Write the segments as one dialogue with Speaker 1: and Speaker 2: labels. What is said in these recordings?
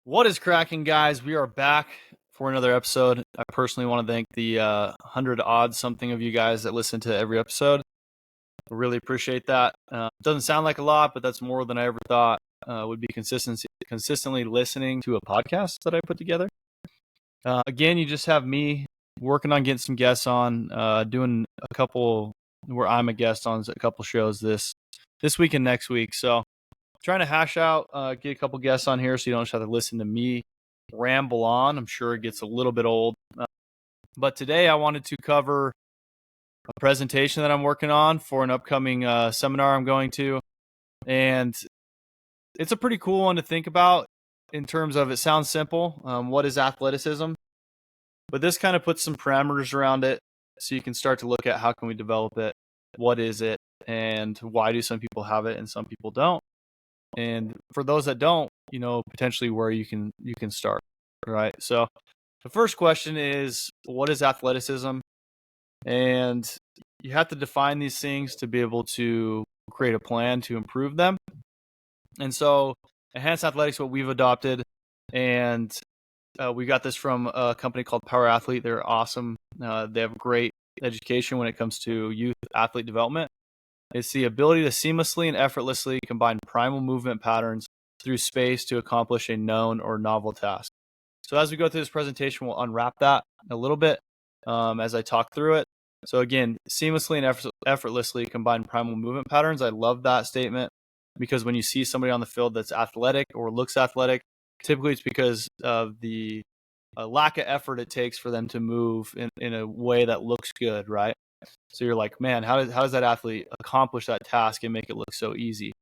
Speaker 1: What is cracking, guys? We are back for another episode. I personally want to thank the 100 odd something of you guys that listen to every episode. I really appreciate that. Doesn't sound like a lot, but that's more than I ever thought would be consistently listening to a podcast that I put together. Again, you just have me working on getting some guests on, doing a couple where I'm a guest on a couple shows this week and next week. So trying to hash out, get a couple guests on here so you don't just have to listen to me ramble on. I'm sure it gets a little bit old. But today I wanted to cover a presentation that I'm working on for an upcoming seminar I'm going to. And it's a pretty cool one to think about in terms of, it sounds simple. What is athleticism? But this kind of puts some parameters around it so you can start to look at how can we develop it? What is it? And why do some people have it and some people don't? And for those that don't, potentially where you can start, right? So the first question is, what is athleticism? And you have to define these things to be able to create a plan to improve them. And so enhanced athletics, what we've adopted, and we got this from a company called Power Athlete. They're awesome. They have great education when it comes to youth athlete development. It's the ability to seamlessly and effortlessly combine primal movement patterns through space to accomplish a known or novel task. So as we go through this presentation, we'll unwrap that a little bit as I talk through it. So again, seamlessly and effortlessly combine primal movement patterns. I love that statement because when you see somebody on the field that's athletic or looks athletic, typically it's because of the lack of effort it takes for them to move in a way that looks good, right? So you're like, man, how does that athlete accomplish that task and make it look so easy?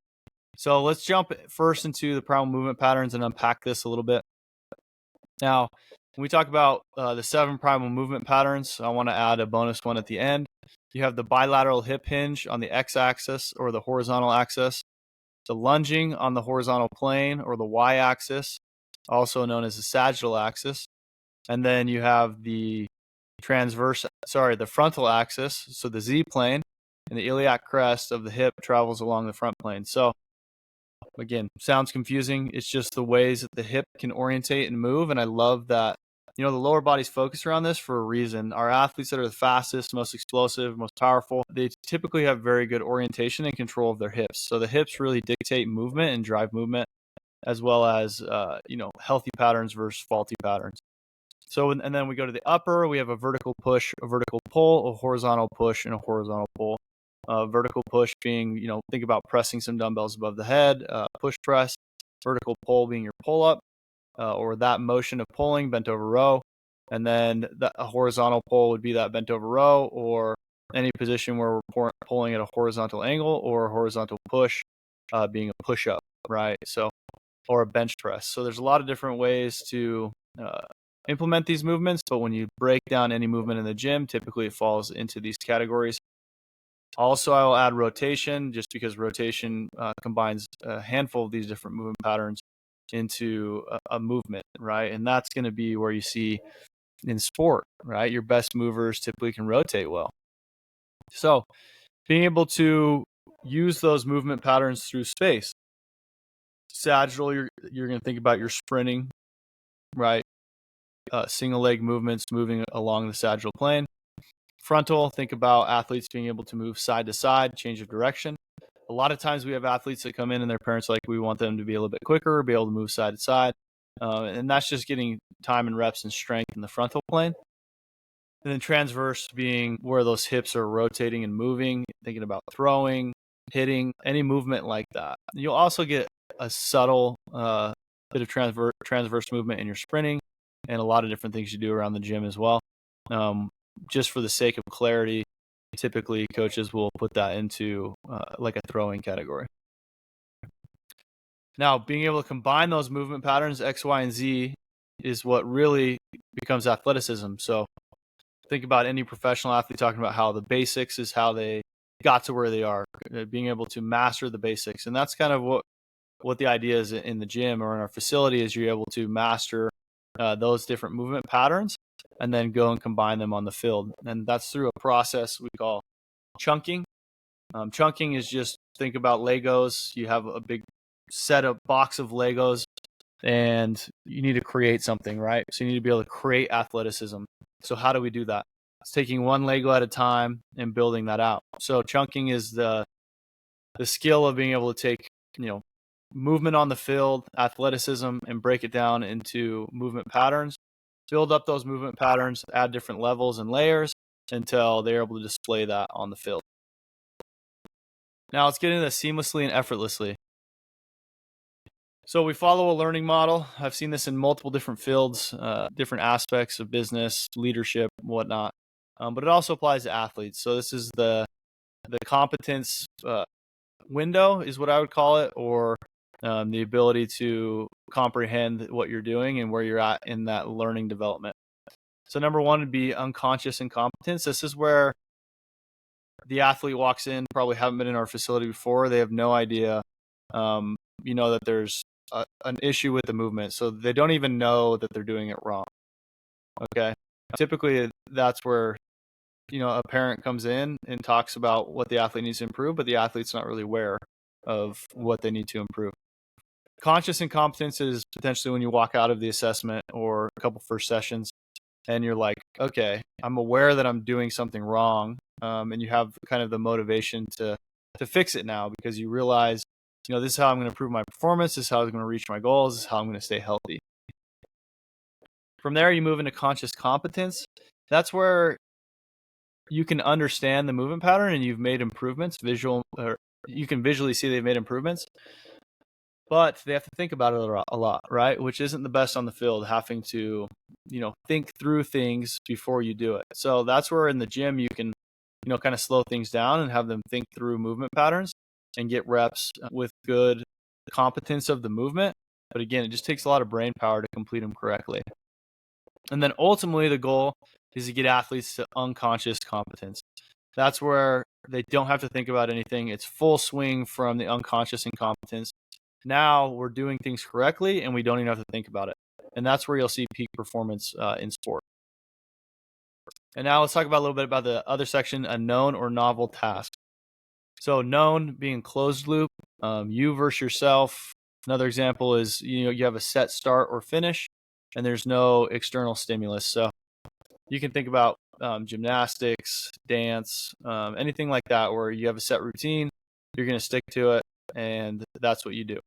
Speaker 1: So let's jump first into the primal movement patterns and unpack this a little bit. Now, when we talk about the 7 primal movement patterns, I want to add a bonus one at the end. You have the bilateral hip hinge on the x-axis or the horizontal axis, the lunging on the horizontal plane or the y-axis, also known as the sagittal axis, and then you have the the frontal axis, so the Z plane, and the iliac crest of the hip travels along the front plane. So again, sounds confusing. It's just the ways that the hip can orientate and move. And I love that, the lower body's focused around this for a reason. Our athletes that are the fastest, most explosive, most powerful, they typically have very good orientation and control of their hips. So the hips really dictate movement and drive movement, as well as, healthy patterns versus faulty patterns. So, and then we go to the upper, we have a vertical push, a vertical pull, a horizontal push, and a horizontal pull. Vertical push being, think about pressing some dumbbells above the head, push press. Vertical pull being your pull up, or that motion of pulling, bent over row. And then a horizontal pull would be that bent over row, or any position where we're pulling at a horizontal angle, or a horizontal push being a push up, right? So, or a bench press. So there's a lot of different ways to implement these movements, but when you break down any movement in the gym, typically it falls into these categories. Also, I will add rotation, just because rotation combines a handful of these different movement patterns into a movement, right? And that's going to be where you see in sport, right? Your best movers typically can rotate well. So being able to use those movement patterns through space. Sagittal, you're going to think about your sprinting, right? Single leg movements moving along the sagittal plane. Frontal, think about athletes being able to move side to side, change of direction. A lot of times we have athletes that come in and their parents like, we want them to be a little bit quicker, be able to move side to side. And that's just getting time and reps and strength in the frontal plane. And then transverse being where those hips are rotating and moving, thinking about throwing, hitting, any movement like that. You'll also get a subtle bit of transverse movement in your sprinting, and a lot of different things you do around the gym as well. Just for the sake of clarity, typically coaches will put that into like a throwing category. Now, being able to combine those movement patterns, X, Y, and Z, is what really becomes athleticism. So think about any professional athlete talking about how the basics is how they got to where they are, being able to master the basics. And that's kind of what the idea is in the gym or in our facility, is you're able to master those different movement patterns and then go and combine them on the field. And that's through a process we call chunking. Chunking is just, think about Legos. You have a big box of Legos. and you need to create something, right? So you need to be able to create athleticism. So how do we do that? It's taking one Lego at a time and building that out. So chunking is the skill of being able to take, movement on the field, athleticism, and break it down into movement patterns, build up those movement patterns, add different levels and layers until they're able to display that on the field. Now let's get into seamlessly and effortlessly. So we follow a learning model. I've seen this in multiple different fields, different aspects of business, leadership, whatnot. But it also applies to athletes. So this is the competence window is what I would call it, or the ability to comprehend what you're doing and where you're at in that learning development. So number one would be unconscious incompetence. This is where the athlete walks in, probably haven't been in our facility before. They have no idea, that there's an issue with the movement. So they don't even know that they're doing it wrong. Okay. Typically that's where, a parent comes in and talks about what the athlete needs to improve, but the athlete's not really aware of what they need to improve. Conscious incompetence is potentially when you walk out of the assessment or a couple first sessions and you're like, okay, I'm aware that I'm doing something wrong. And you have kind of the motivation to fix it now because you realize, this is how I'm going to improve my performance. This is how I'm going to reach my goals. This is how I'm going to stay healthy. From there, you move into conscious competence. That's where you can understand the movement pattern and you've made improvements, you can visually see they've made improvements, but they have to think about it a lot, right? Which isn't the best on the field, having to, think through things before you do it. So that's where in the gym you can, kind of slow things down and have them think through movement patterns and get reps with good competence of the movement. But again, it just takes a lot of brain power to complete them correctly. And then ultimately the goal is to get athletes to unconscious competence. That's where they don't have to think about anything. It's full swing from the unconscious incompetence. Now we're doing things correctly and we don't even have to think about it. And that's where you'll see peak performance in sport. And now let's talk about a little bit about the other section, a known or novel task. So known being closed loop, you versus yourself. Another example is, you have a set start or finish and there's no external stimulus. So you can think about gymnastics, dance, anything like that, where you have a set routine, you're going to stick to it, and that's what you do.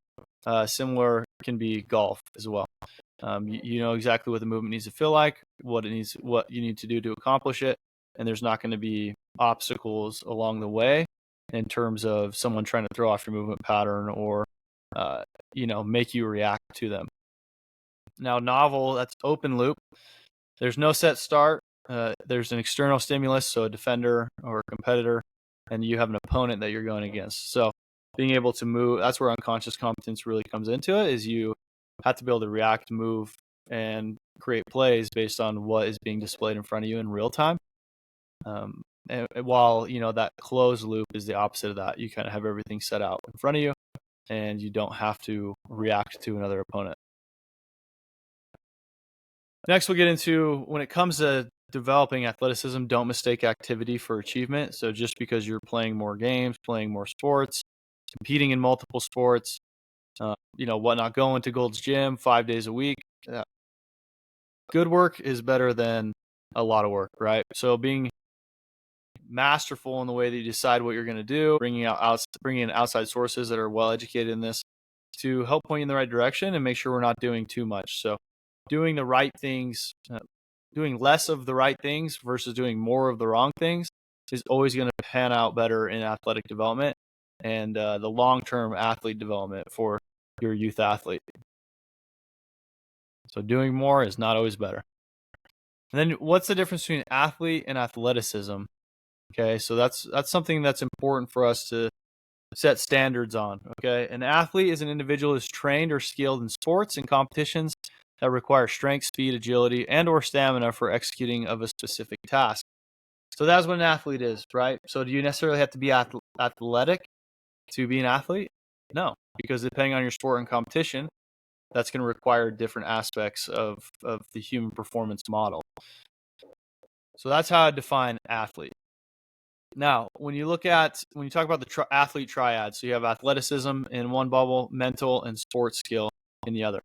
Speaker 1: Similar can be golf as well. You know exactly what the movement needs to feel like, what you need to do to accomplish it, and there's not going to be obstacles along the way in terms of someone trying to throw off your movement pattern or make you react to them. Now, novel, that's open loop. There's no set start. There's an external stimulus, so a defender or a competitor, and you have an opponent that you're going against. So being able to move, that's where unconscious competence really comes into it, is you have to be able to react, move, and create plays based on what is being displayed in front of you in real time. And while, that closed loop is the opposite of that. You kind of have everything set out in front of you, and you don't have to react to another opponent. Next, we'll get into when it comes to developing athleticism, don't mistake activity for achievement. So just because you're playing more games, playing more sports, competing in multiple sports, whatnot, going to Gold's Gym 5 days a week, good work is better than a lot of work, right? So being masterful in the way that you decide what you're going to do, bringing in outside sources that are well educated in this to help point you in the right direction and make sure we're not doing too much. So doing the right things, doing less of the right things versus doing more of the wrong things is always going to pan out better in athletic development and the long-term athlete development for your youth athlete. So doing more is not always better. And then what's the difference between athlete and athleticism? Okay, so that's something that's important for us to set standards on. Okay, an athlete is an individual who is trained or skilled in sports and competitions that require strength, speed, agility, and or stamina for executing of a specific task. So that's what an athlete is, right? So do you necessarily have to be athletic to be an athlete? No, because depending on your sport and competition, that's going to require different aspects of the human performance model. So that's how I define athlete. Now, when you talk about the athlete triad, so you have athleticism in one bubble, mental and sports skill in the other.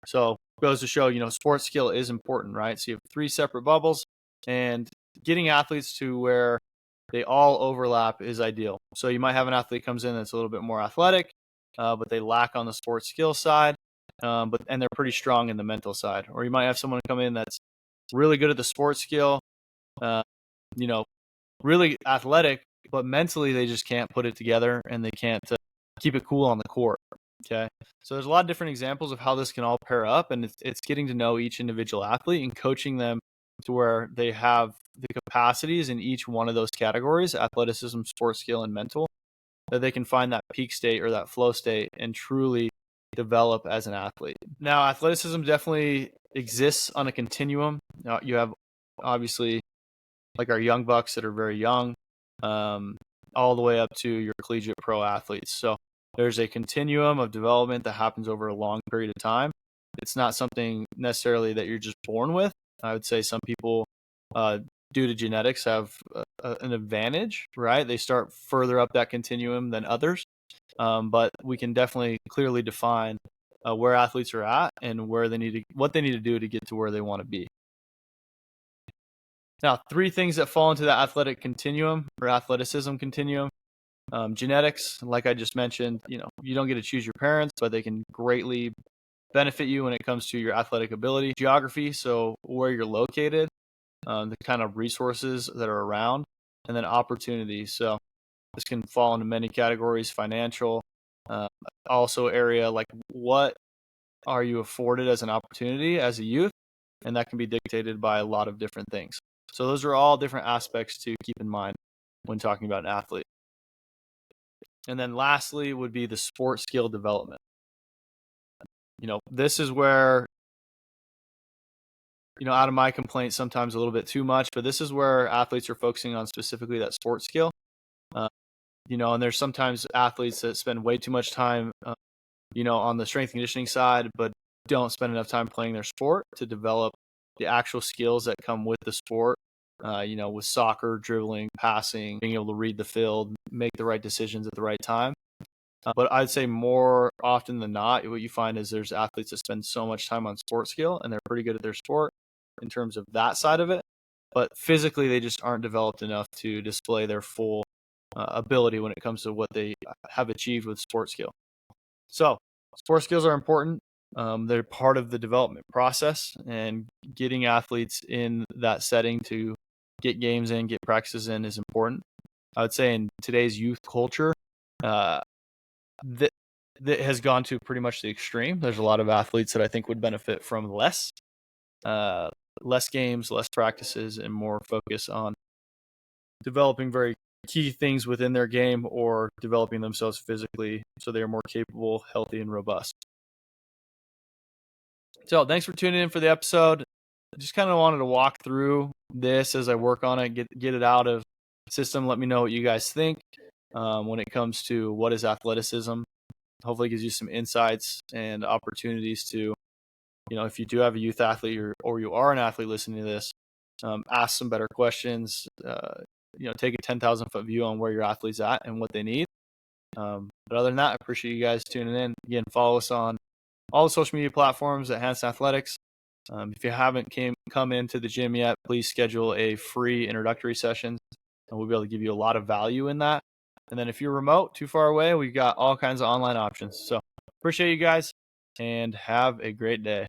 Speaker 1: So it goes to show, sports skill is important, right? So you have 3 separate bubbles, and getting athletes to where they all overlap is ideal. So you might have an athlete comes in that's a little bit more athletic, but they lack on the sports skill side, and they're pretty strong in the mental side. Or you might have someone come in that's really good at the sports skill, uh, you know, really athletic, but mentally they just can't put it together and they can't keep it cool on the court. Okay. So there's a lot of different examples of how this can all pair up, and it's getting to know each individual athlete and coaching them to where they have the capacities in each one of those categories, athleticism, sports skill, and mental, that they can find that peak state or that flow state and truly develop as an athlete. Now, athleticism definitely exists on a continuum. Now, you have obviously like our young bucks that are very young, all the way up to your collegiate pro athletes. So there's a continuum of development that happens over a long period of time. It's not something necessarily that you're just born with. I would say some people, due to genetics, have an advantage, right? They start further up that continuum than others. But we can definitely clearly define where athletes are at and what they need to do to get to where they want to be. Now, 3 things that fall into the athletic continuum or athleticism continuum. Genetics, like I just mentioned, you don't get to choose your parents, but they can greatly benefit you when it comes to your athletic ability. Geography, so where you're located, the kind of resources that are around, and then opportunities. So this can fall into many categories: financial, also area like what are you afforded as an opportunity as a youth, and that can be dictated by a lot of different things. So those are all different aspects to keep in mind when talking about an athlete. And then lastly would be the sport skill development. This is where, out of my complaint, sometimes a little bit too much, but this is where athletes are focusing on specifically that sports skill. And there's sometimes athletes that spend way too much time, on the strength and conditioning side, but don't spend enough time playing their sport to develop the actual skills that come with the sport. With soccer, dribbling, passing, being able to read the field, make the right decisions at the right time. But I'd say more often than not, what you find is there's athletes that spend so much time on sports skill and they're pretty good at their sport in terms of that side of it. But physically, they just aren't developed enough to display their full ability when it comes to what they have achieved with sports skill. So sports skills are important. They're part of the development process, and getting athletes in that setting to get games in, get practices in is important. I would say in today's youth culture, that has gone to pretty much the extreme. There's a lot of athletes that I think would benefit from less games, less practices, and more focus on developing very key things within their game or developing themselves physically so they are more capable, healthy, and robust. So thanks for tuning in for the episode. I just kind of wanted to walk through this as I work on it, get it out of the system. Let me know what you guys think when it comes to what is athleticism. Hopefully it gives you some insights and opportunities to, if you do have a youth athlete or you are an athlete listening to this, ask some better questions, take a 10,000 foot view on where your athlete's at and what they need. But other than that, I appreciate you guys tuning in. Again, follow us on all the social media platforms at Hanson Athletics. If you haven't come into the gym yet, please schedule a free introductory session, and we'll be able to give you a lot of value in that. And then if you're remote, too far away, we've got all kinds of online options. So appreciate you guys, and have a great day.